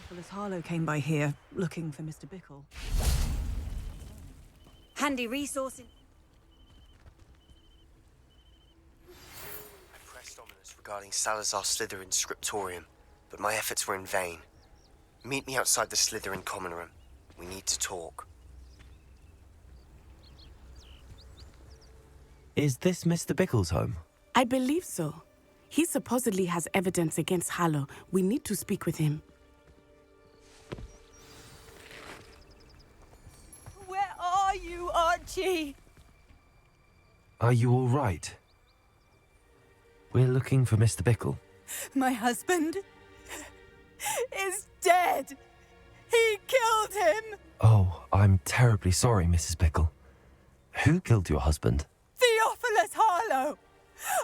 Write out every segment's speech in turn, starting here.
Theophilus Harlow came by here, looking for Mr. Bickle. Handy resource. I pressed ominous regarding Salazar Slytherin's scriptorium, but my efforts were in vain. Meet me outside the Slytherin common room. We need to talk. Is this Mr. Bickle's home? I believe so. He supposedly has evidence against Harlow. We need to speak with him. Where are you, Archie? Are you all right? We're looking for Mr. Bickle. My husband is dead. He killed him. Oh, I'm terribly sorry, Mrs. Bickle. Who killed your husband? Theophilus Harlow.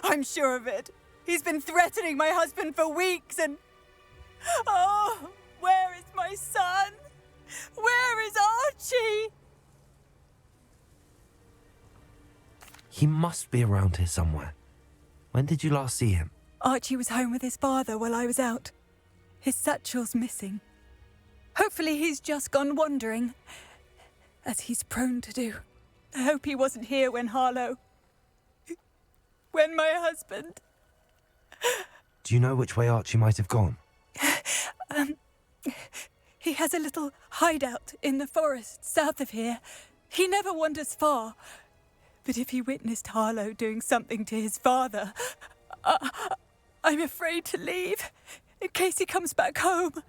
I'm sure of it. He's been threatening my husband for weeks and... Oh, where is my son? Where is Archie? He must be around here somewhere. When did you last see him? Archie was home with his father while I was out. His satchel's missing. Hopefully he's just gone wandering, as he's prone to do. I hope he wasn't here when Harlow... when my husband... Do you know which way Archie might have gone? He has a little hideout in the forest south of here. He never wanders far. But if he witnessed Harlow doing something to his father, I'm afraid to leave, in case he comes back home.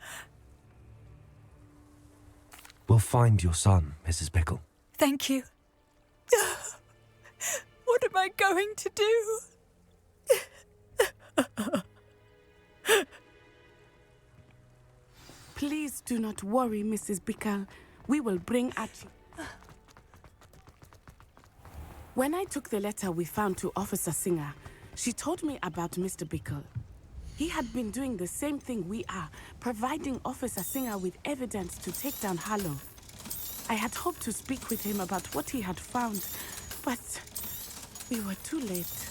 We'll find your son, Mrs. Bickle. Thank you. What am I going to do? Please do not worry, Mrs. Bickle. We will bring Archie. When I took the letter we found to Officer Singer, she told me about Mr. Bickle. He had been doing the same thing we are, providing Officer Singer with evidence to take down Harlow. I had hoped to speak with him about what he had found, but we were too late.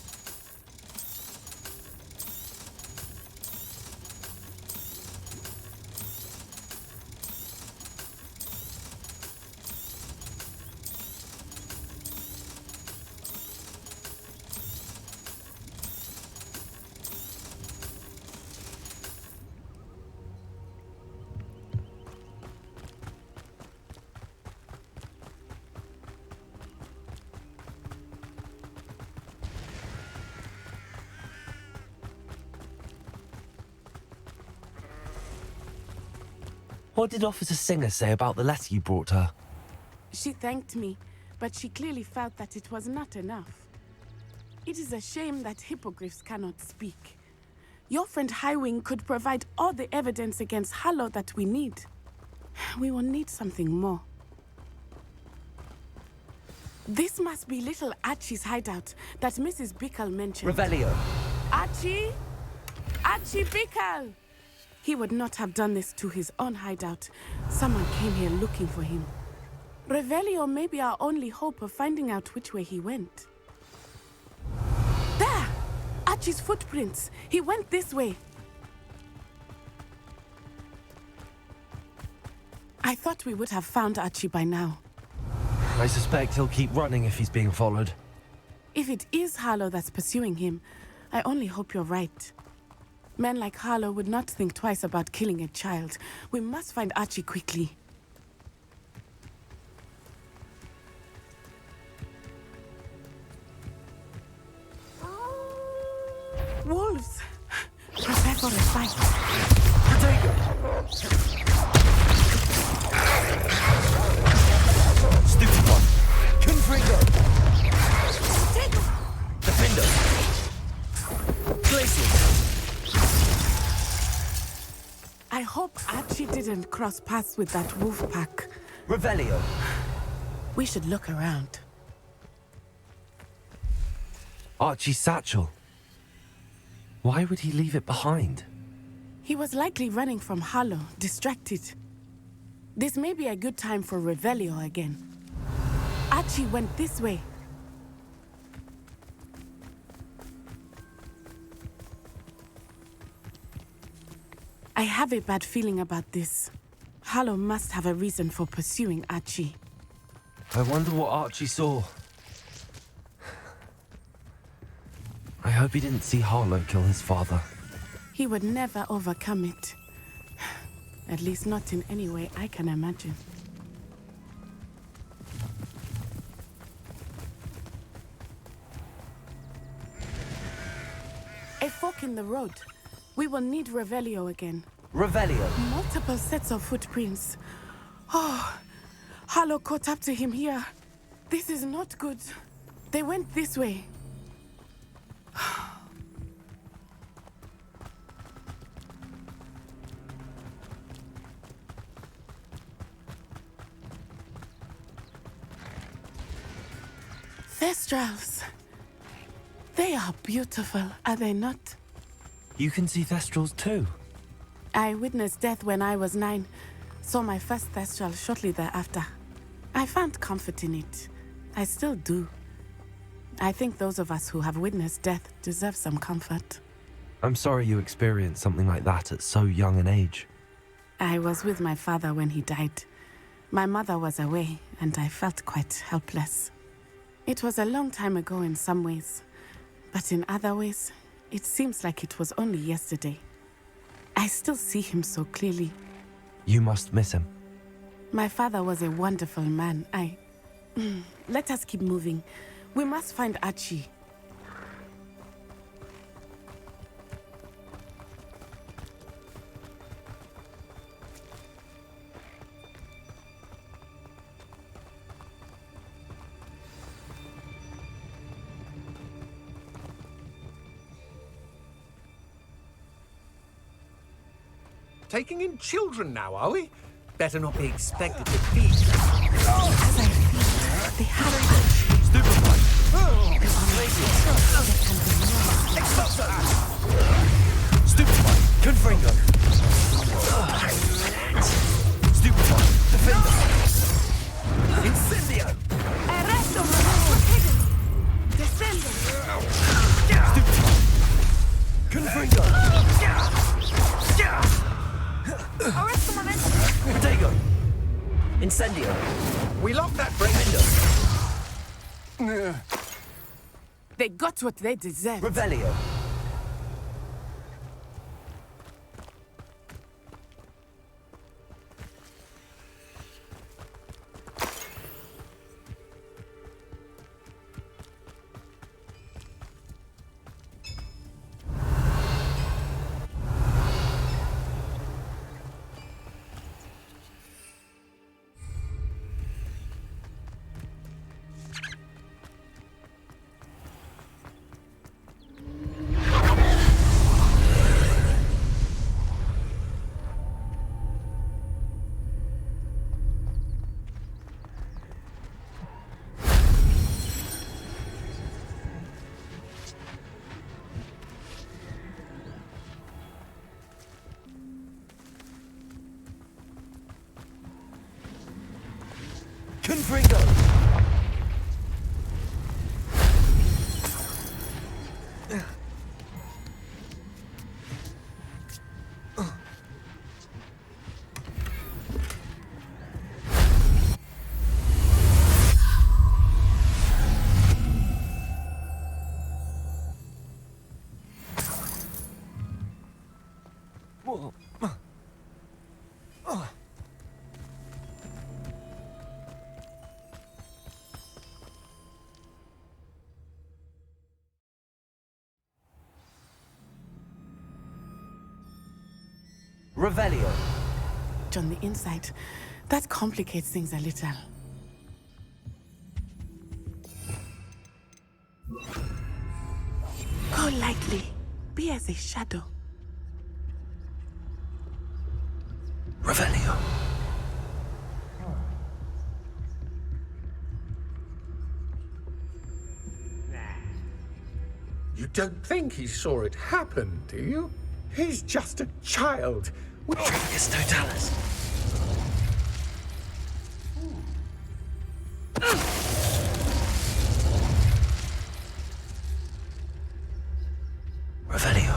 What did Officer Singer say about the letter you brought her? She thanked me, but she clearly felt that it was not enough. It is a shame that hippogriffs cannot speak. Your friend Highwing could provide all the evidence against Harlow that we need. We will need something more. This must be little Archie's hideout that Mrs. Bickle mentioned. Revelio. Archie? Archie Bickle! He would not have done this to his own hideout. Someone came here looking for him. Revelio may be our only hope of finding out which way he went. There! Archie's footprints. He went this way. I thought we would have found Archie by now. I suspect he'll keep running if he's being followed. If it is Harlow that's pursuing him, I only hope you're right. Men like Harlow would not think twice about killing a child. We must find Archie quickly. Wolves! Prepare for a fight. Stupid one! Confringo! Defender! Glacius! I hope Archie didn't cross paths with that wolf pack. Revelio! We should look around. Archie's satchel. Why would he leave it behind? He was likely running from Harlow, distracted. This may be a good time for Revelio again. Archie went this way. I have a bad feeling about this. Harlow must have a reason for pursuing Archie. I wonder what Archie saw. I hope he didn't see Harlow kill his father. He would never overcome it. At least not in any way I can imagine. A fork in the road. We will need Revelio again. Revelio. Multiple sets of footprints. Oh, Harlow caught up to him here. This is not good. They went this way. Thestrals. They are beautiful, are they not? You can see Thestrals too. I witnessed death when I was 9. Saw my first Thestral shortly thereafter. I found comfort in it. I still do. I think those of us who have witnessed death deserve some comfort. I'm sorry you experienced something like that at so young an age. I was with my father when he died. My mother was away, and I felt quite helpless. It was a long time ago in some ways, but in other ways, it seems like it was only yesterday. I still see him so clearly. You must miss him. My father was a wonderful man. Let us keep moving. We must find Archie. Taking in children now, are we? Better not be expected to feed. As I feel, they have Stupefied. Stupefied. Confringo. Stupefied. Defender. Incendio. Arresto, Descendo. Stupefied. Confringo. Arresto momento. Dago. Incendio. We locked that break window. They got what they deserved. Revelio. Confringo! Revelio. On the inside, that complicates things a little. Go lightly. Be as a shadow. Revelio. You don't think he saw it happen, do you? He's just a child. Tragus Totalis. Revelio.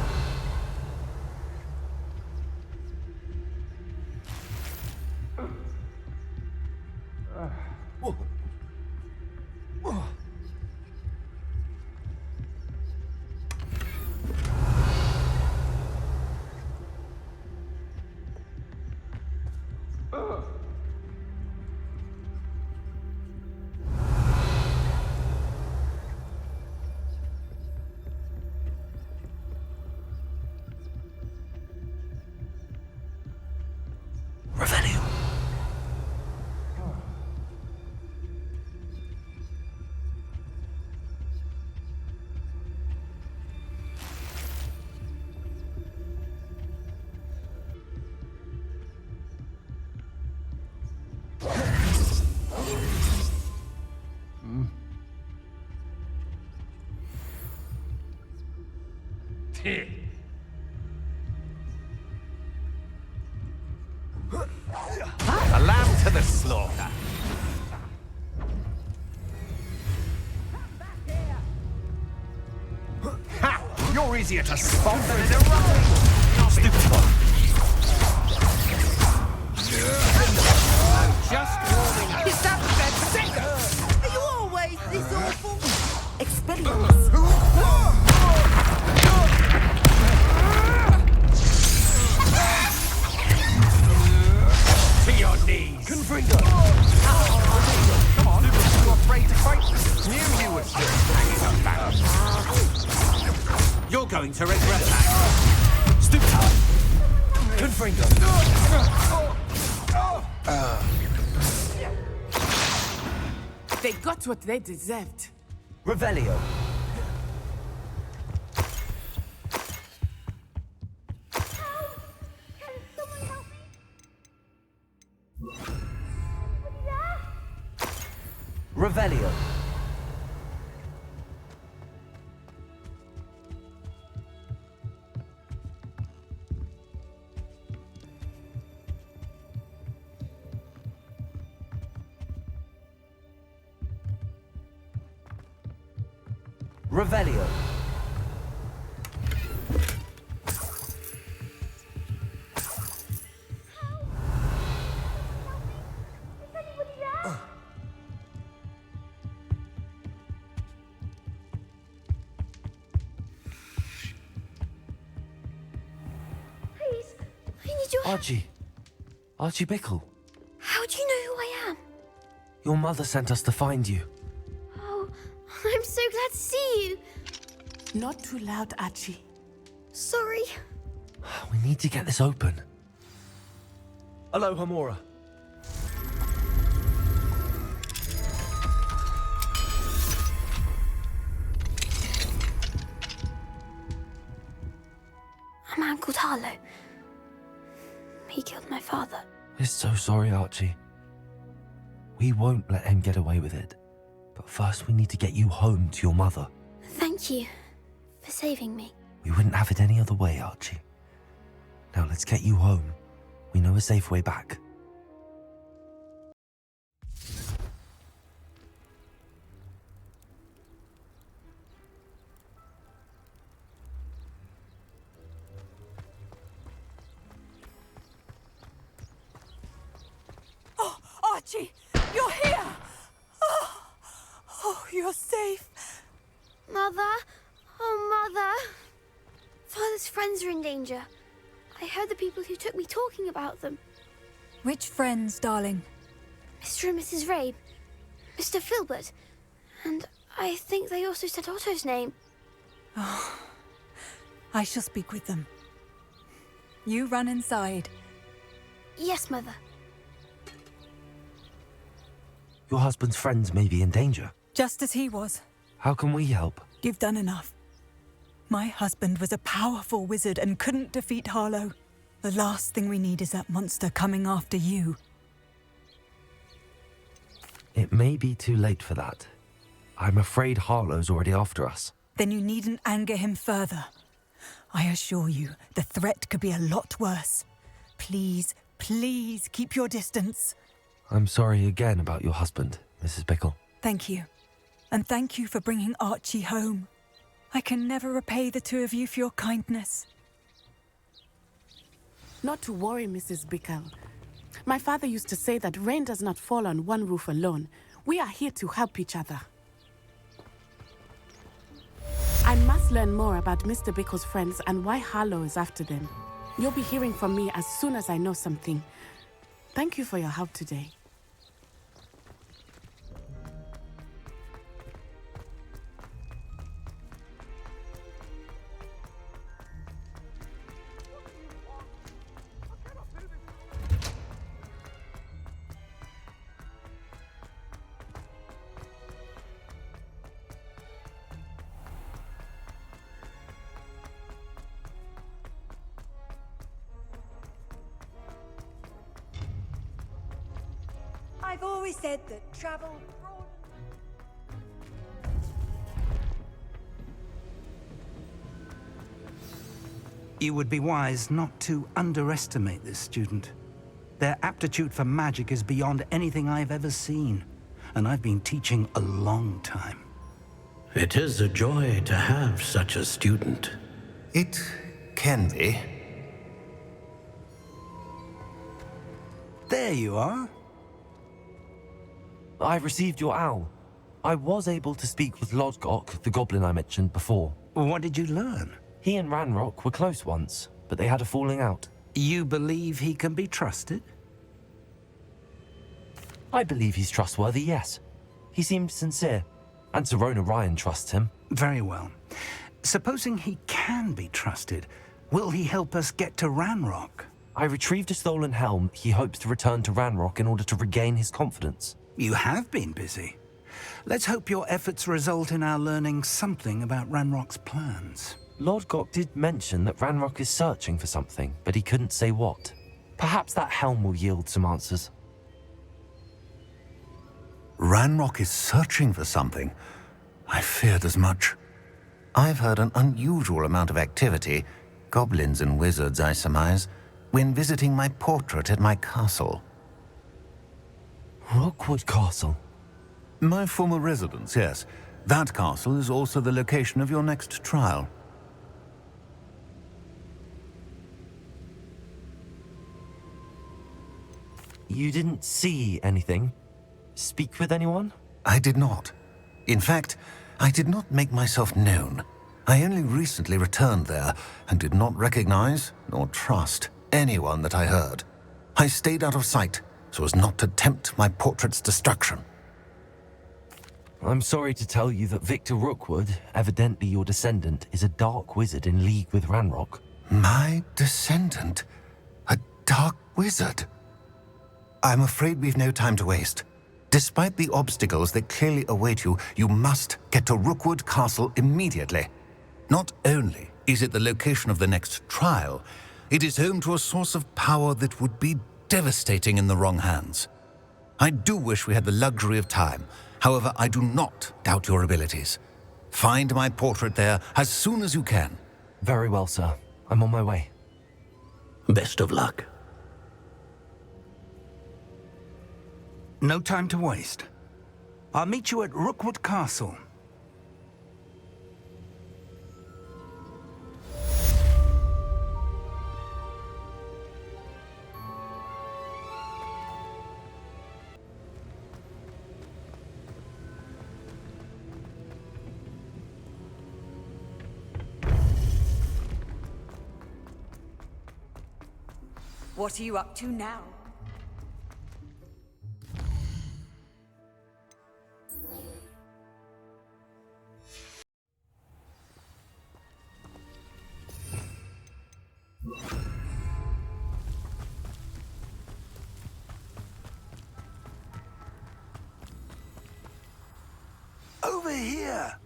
Revelio. A lamb to the slaughter. Ha! You're easier to spot than an erupting. Stupid one. I'm just warning you. Is that better? Are you always this awful? Expelliarmus! To your knees. Confringo. Come on. You afraid to fight? Knew you were still hanging about. You're going to regret that. Stupid. Confringo. They got what they deserved. Revelio. Revelio. Revelio. Please, I need your help. Archie Bickle. How do you know who I am? Your mother sent us to find you. Oh, I'm so glad to see you. Not too loud, Archie. Sorry. We need to get this open. Hello, Hamora. A man called Harlow. He killed my father. We're so sorry, Archie. We won't let him get away with it. But first we need to get you home to your mother. Thank you for saving me. We wouldn't have it any other way, Archie. Now let's get you home. We know a safe way back. Oh, Archie, you're here! Oh, you're safe. Mother? Oh, Mother. Father's friends are in danger. I heard the people who took me talking about them. Which friends, darling? Mr. and Mrs. Rabe, Mr. Filbert, and I think they also said Otto's name. Oh, I shall speak with them. You run inside. Yes, Mother. Your husband's friends may be in danger. Just as he was. How can we help? You've done enough. My husband was a powerful wizard and couldn't defeat Harlow. The last thing we need is that monster coming after you. It may be too late for that. I'm afraid Harlow's already after us. Then you needn't anger him further. I assure you, the threat could be a lot worse. Please, please keep your distance. I'm sorry again about your husband, Mrs. Bickle. Thank you. And thank you for bringing Archie home. I can never repay the two of you for your kindness. Not to worry, Mrs. Bickle. My father used to say that rain does not fall on one roof alone. We are here to help each other. I must learn more about Mr. Bickle's friends and why Harlow is after them. You'll be hearing from me as soon as I know something. Thank you for your help today. I've always said that travel broadens. You would be wise not to underestimate this student. Their aptitude for magic is beyond anything I've ever seen, and I've been teaching a long time. It is a joy to have such a student. It can be. There you are. I received your owl. I was able to speak with Lodgok, the goblin I mentioned before. What did you learn? He and Ranrock were close once, but they had a falling out. You believe he can be trusted? I believe he's trustworthy, yes. He seemed sincere, and Serona Ryan trusts him. Very well. Supposing he can be trusted, will he help us get to Ranrock? I retrieved a stolen helm. He hopes to return to Ranrock in order to regain his confidence. You have been busy. Let's hope your efforts result in our learning something about Ranrock's plans. Lodgok did mention that Ranrock is searching for something, but he couldn't say what. Perhaps that helm will yield some answers. Ranrock is searching for something. I feared as much. I've heard an unusual amount of activity, goblins and wizards, I surmise, when visiting my portrait at my castle. Rookwood Castle? My former residence, yes. That castle is also the location of your next trial. You didn't see anything? Speak with anyone? I did not. In fact, I did not make myself known. I only recently returned there and did not recognize nor trust anyone that I heard. I stayed out of sight so as not to tempt my portrait's destruction. I'm sorry to tell you that Victor Rookwood, evidently your descendant, is a dark wizard in league with Ranrock. My descendant? A dark wizard? I'm afraid we've no time to waste. Despite the obstacles that clearly await you, you must get to Rookwood Castle immediately. Not only is it the location of the next trial, it is home to a source of power that would be devastating in the wrong hands. I do wish we had the luxury of time. However, I do not doubt your abilities. Find my portrait there as soon as you can. Very well, sir. I'm on my way. Best of luck. No time to waste. I'll meet you at Rookwood Castle. What are you up to now? Over here!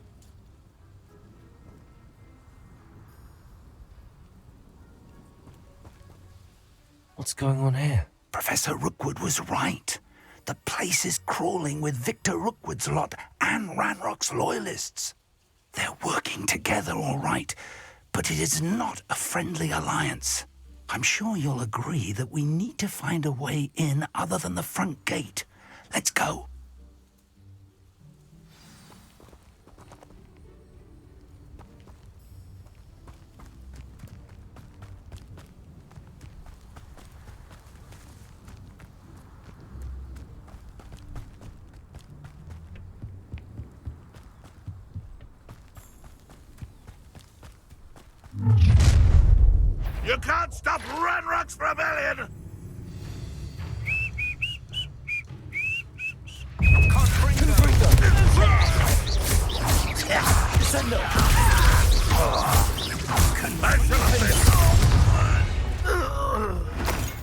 What's going on here? Professor Rookwood was right. The place is crawling with Victor Rookwood's lot and Ranrock's loyalists. They're working together, all right, but it is not a friendly alliance. I'm sure you'll agree that we need to find a way in other than the front gate. Let's go. You can't stop Ranrock's rebellion!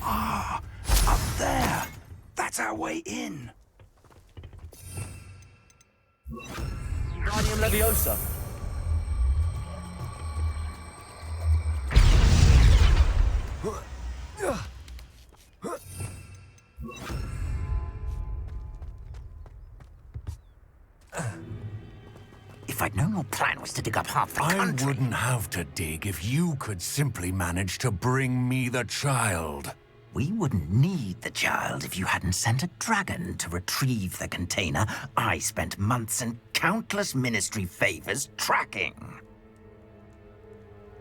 Ah, up there. That's our way in. Guardian Leviosa. If I'd known your plan was to dig up half the country... I wouldn't have to dig if you could simply manage to bring me the child. We wouldn't need the child if you hadn't sent a dragon to retrieve the container I spent months and countless ministry favors tracking.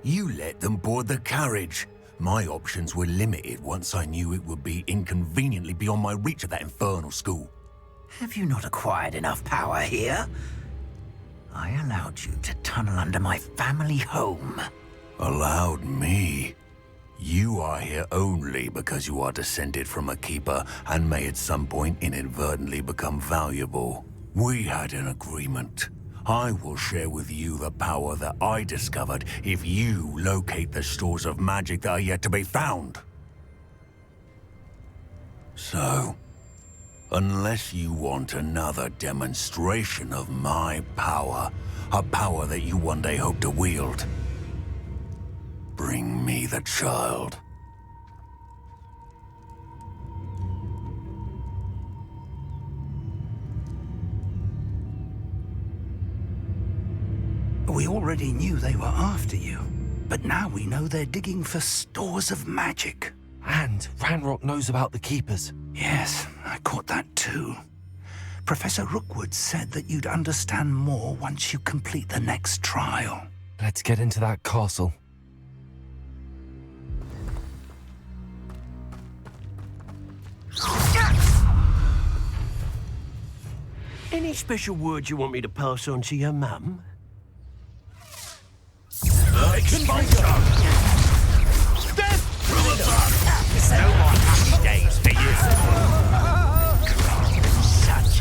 You let them board the carriage. My options were limited once I knew it would be inconveniently beyond my reach at that infernal school. Have you not acquired enough power here? I allowed you to tunnel under my family home. Allowed me? You are here only because you are descended from a keeper and may at some point inadvertently become valuable. We had an agreement. I will share with you the power that I discovered if you locate the stores of magic that are yet to be found. So, unless you want another demonstration of my power, a power that you one day hope to wield, bring me the child. We already knew they were after you, but now we know they're digging for stores of magic. And Ranrock knows about the Keepers. Yes, I caught that too. Professor Rookwood said that you'd understand more once you complete the next trial. Let's get into that castle. Any special words you want me to pass on to your mum? No more happy days for you. Such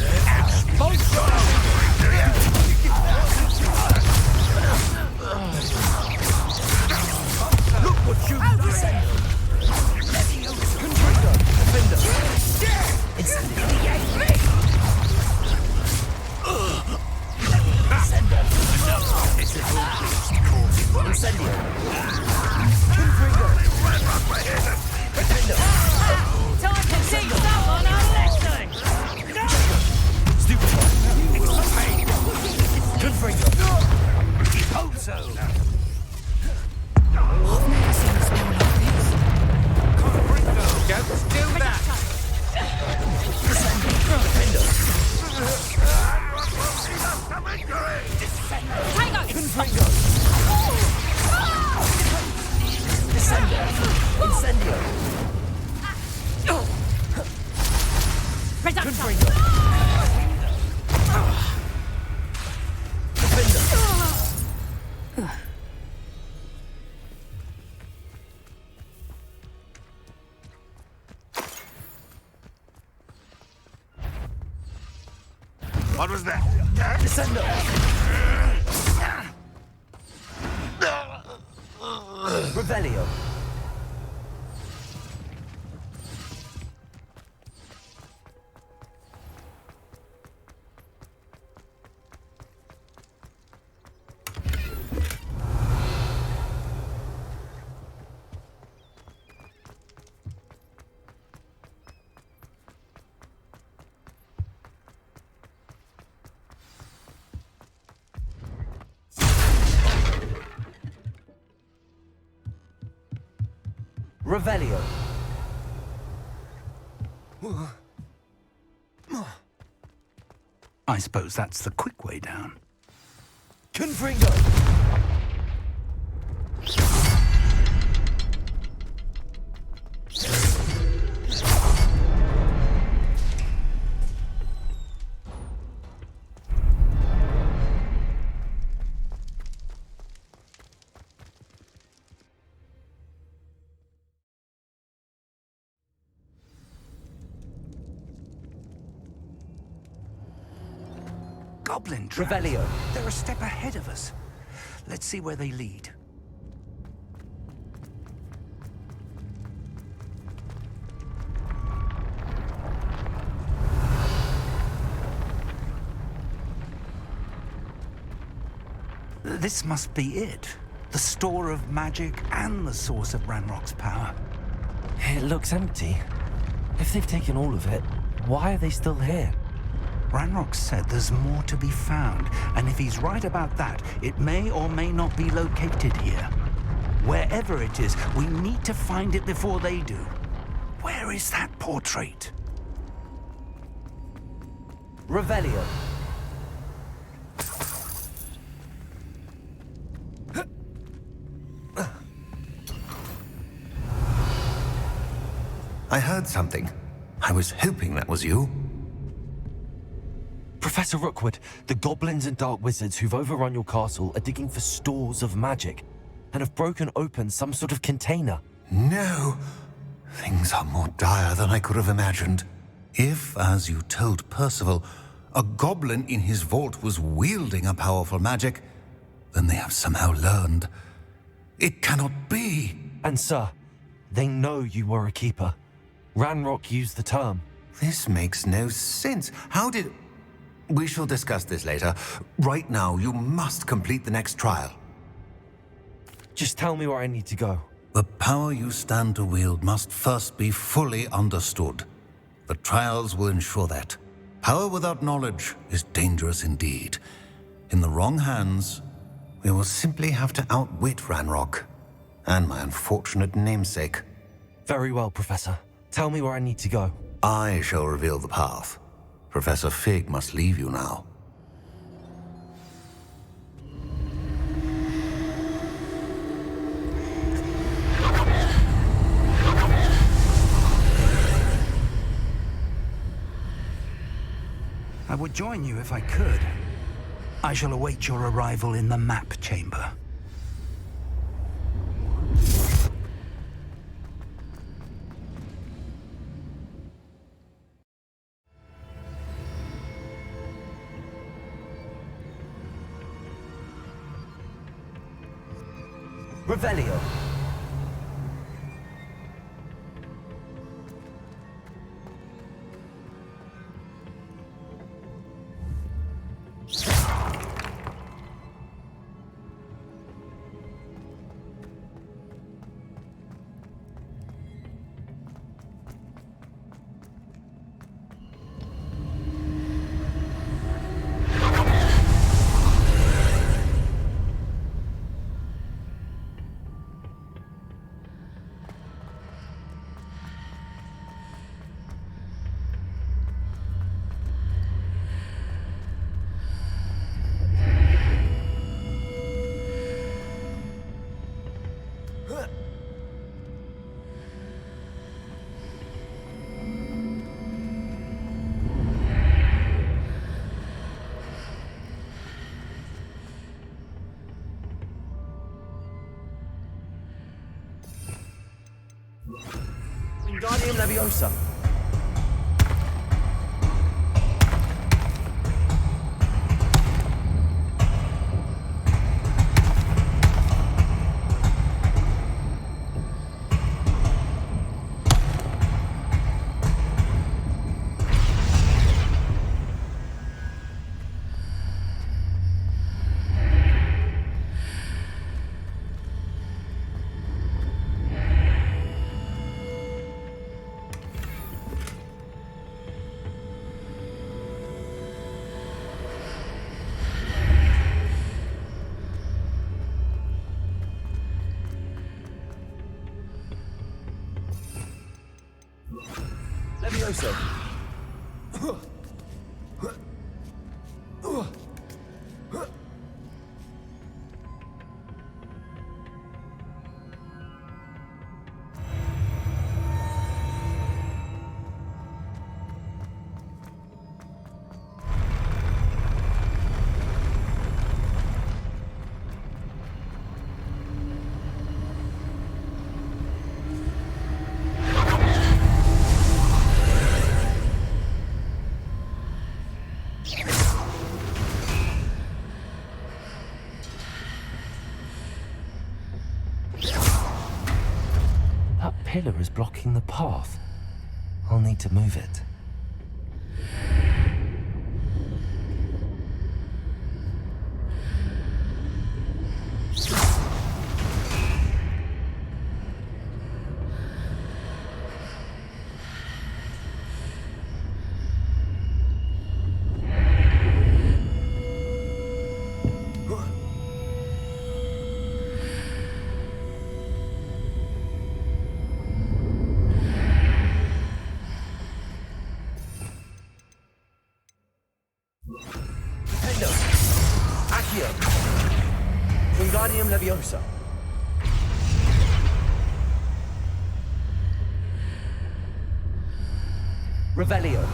Look what you've done! Defender! It's Incendio! Time to see someone on listening! Stupid! Confringo! Hope so! I've never seen a spell like this. Confringo! Don't do that! Hang on! Confringo! Incendio! Confringo! What was that? Revelio! Revelio. I suppose that's the quick way down. Confringo! Goblin traps. Revelio. They're a step ahead of us. Let's see where they lead. This must be it. The store of magic and the source of Ranrock's power. It looks empty. If they've taken all of it, why are they still here? Ranrock said there's more to be found, and if he's right about that, it may or may not be located here. Wherever it is, we need to find it before they do. Where is that portrait? Revelio. I heard something. I was hoping that was you. Professor Rookwood, the goblins and dark wizards who've overrun your castle are digging for stores of magic and have broken open some sort of container. No! Things are more dire than I could have imagined. If, as you told Percival, a goblin in his vault was wielding a powerful magic, then they have somehow learned. It cannot be! And sir, they know you were a keeper. Ranrock used the term. This makes no sense. How did... We shall discuss this later. Right now, you must complete the next trial. Just tell me where I need to go. The power you stand to wield must first be fully understood. The trials will ensure that. Power without knowledge is dangerous indeed. In the wrong hands, we will simply have to outwit Ranrock and my unfortunate namesake. Very well, Professor. Tell me where I need to go. I shall reveal the path. Professor Fig must leave you now. I would join you if I could. I shall await your arrival in the map chamber. Revelio. Wingardium Leviosa. Leviosa. pillar is blocking the path. I'll need to move it. Wingardium Leviosa. Revelio.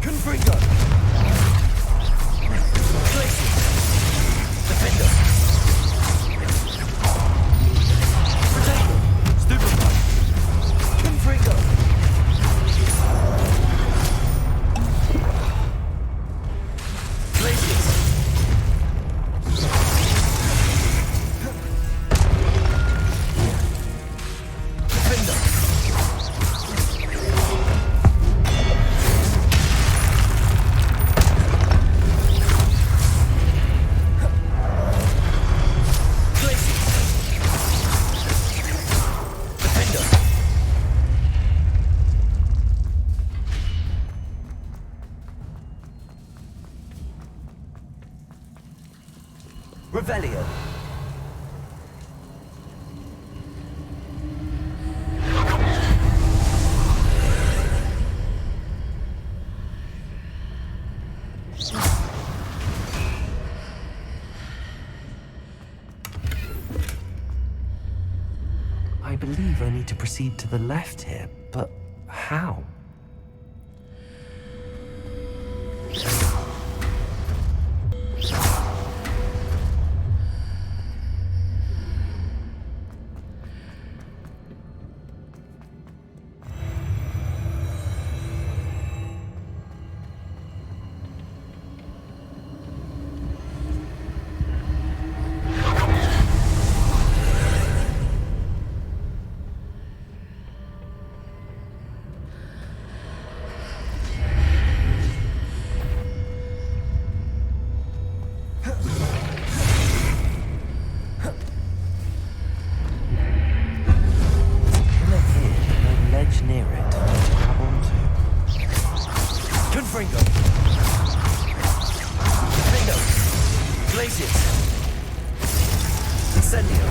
Confringo. Glacius. Defender. Potato. Stupefy. Confringo. Glacius. Defender. Revelio. I believe I need to proceed to the left here, but how? Near it. Grab onto. Confringo. Bingo. Glacius. Incendio.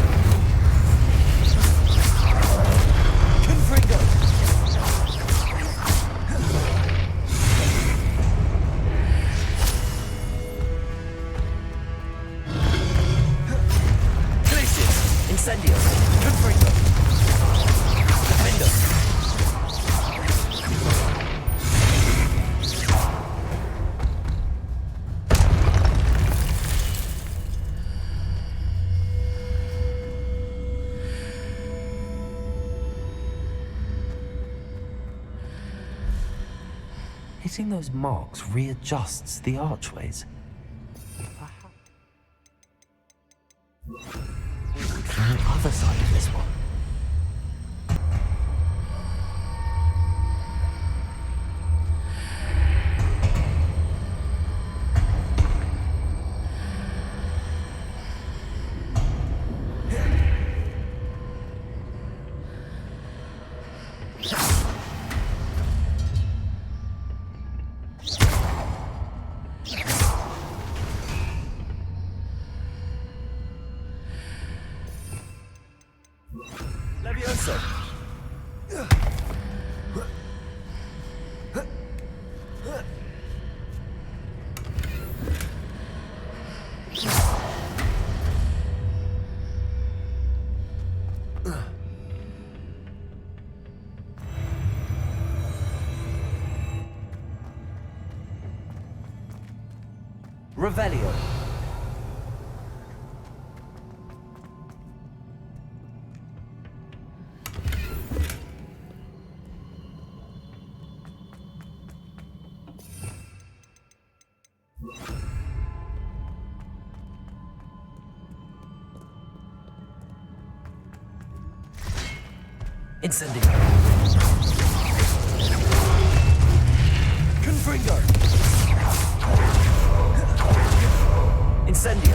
Confringo. Glacius. Incendio. Confringo. Defender. Hitting those marks readjusts the archways. On the other side of this one. Leviosa. Revelio. Incendio. Confringo. Incendio.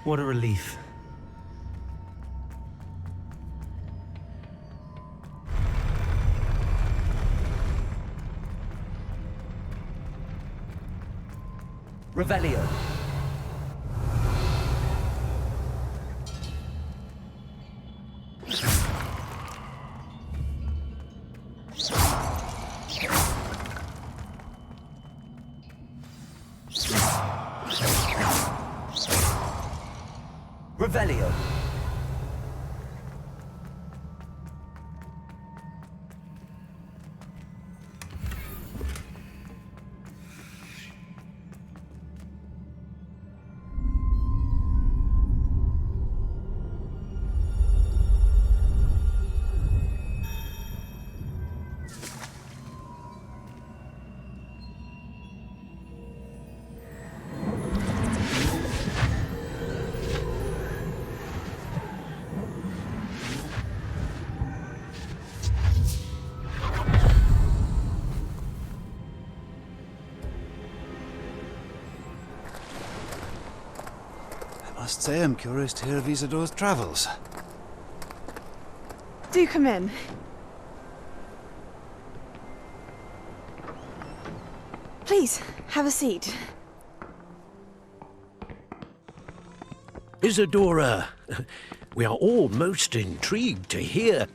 What a relief. Revelio. Revelio. I must say I'm curious to hear of Isadore's travels. Do come in. Please, have a seat. Isadora, we are all most intrigued to hear.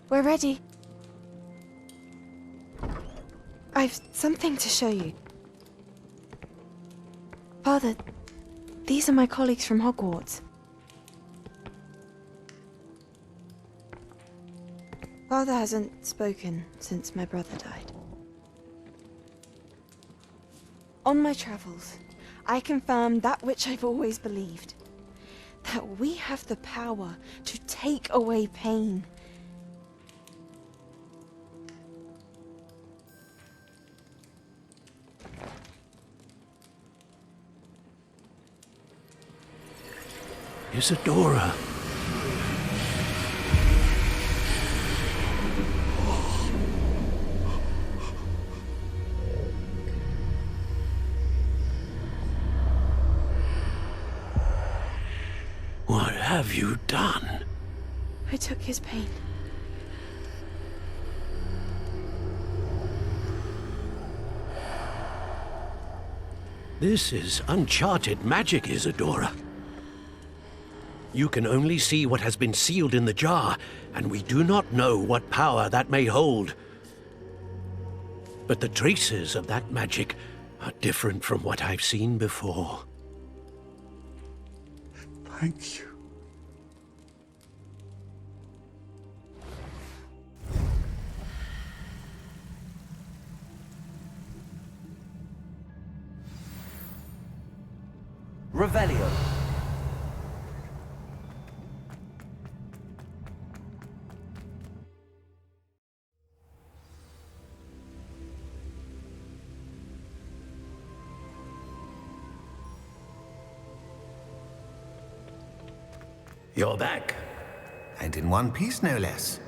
We're ready. I've something to show you. Father, these are my colleagues from Hogwarts. Father hasn't spoken since my brother died. On my travels, I confirmed that which I've always believed. That we have the power to take away pain. Isadora. What have you done? I took his pain. This is uncharted magic, Isadora. You can only see what has been sealed in the jar, and we do not know what power that may hold. But the traces of that magic are different from what I've seen before. Thank you. Revelio. You're back. And in one piece, no less.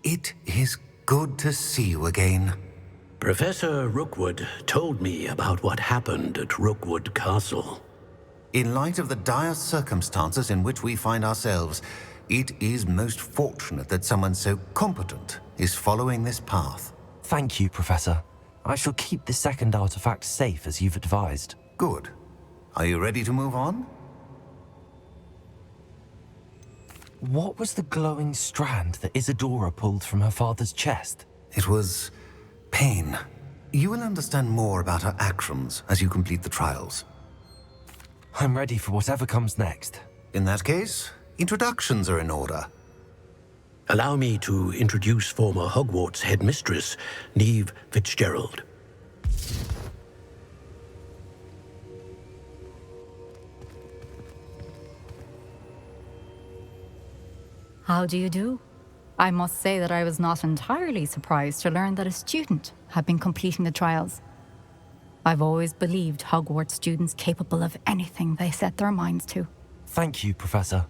It is good to see you again. Professor Rookwood told me about what happened at Rookwood Castle. In light of the dire circumstances in which we find ourselves, it is most fortunate that someone so competent is following this path. Thank you, Professor. I shall keep the second artifact safe as you've advised. Good. Are you ready to move on? What was the glowing strand that Isadora pulled from her father's chest? It was pain. You will understand more about her actions as you complete the trials. I'm ready for whatever comes next. In that case, introductions are in order. Allow me to introduce former Hogwarts headmistress, Neve Fitzgerald. How do you do? I must say that I was not entirely surprised to learn that a student had been completing the trials. I've always believed Hogwarts students capable of anything they set their minds to. Thank you, Professor.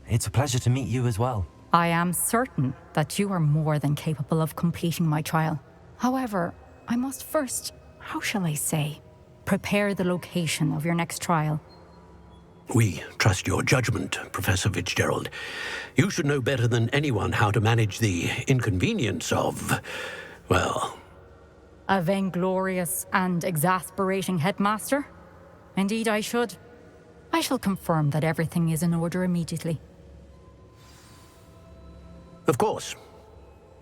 It's a pleasure to meet you as well. I am certain that you are more than capable of completing my trial. However, I must first, how shall I say, prepare the location of your next trial. We trust your judgment, Professor Fitzgerald. You should know better than anyone how to manage the inconvenience of, well... A vainglorious and exasperating headmaster? Indeed I should. I shall confirm that everything is in order immediately. Of course.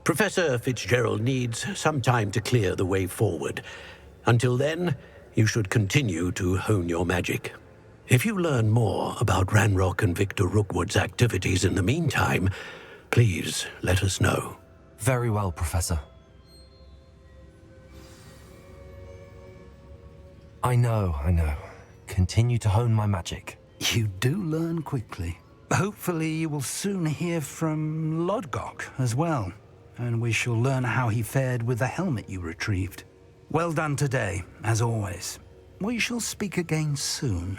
Professor Fitzgerald needs some time to clear the way forward. Until then, you should continue to hone your magic. If you learn more about Ranrock and Victor Rookwood's activities in the meantime, please let us know. Very well, Professor. I know. Continue to hone my magic. You do learn quickly. Hopefully you will soon hear from Lodgok as well, and we shall learn how he fared with the helmet you retrieved. Well done today, as always. We shall speak again soon.